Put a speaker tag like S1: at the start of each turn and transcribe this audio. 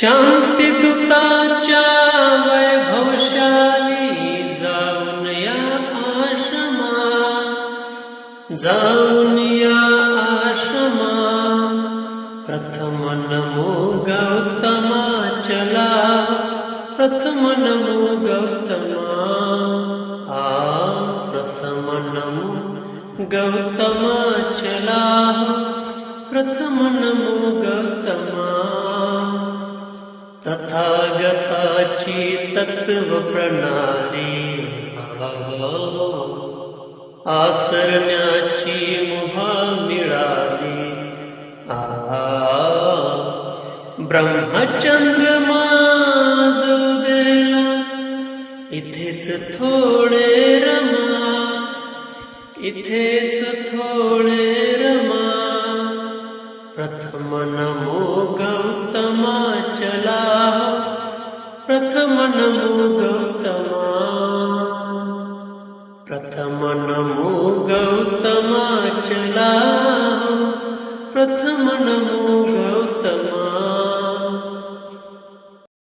S1: शांतिदूताच्या वैभवशाली जाऊन या आश्रमा, जाऊन या आश्रमा. प्रथम नमो गौतमा चला, प्रथम नमो गौतमा. प्रथम नमो गौतमा चला, प्रथम नमो गौतमा. तथागताची तत्व प्रणाली आचरण्याची मुभा मिळाली. ब्रह्मचंद्रमा जोदेला इथेच थोडे रमा, इथेच थोडे रमा. प्रथम नमो गौतमा चला, प्रथम नमो गौतमा. प्रथम नमो गौतमा चला, प्रथम नमो गौतमा.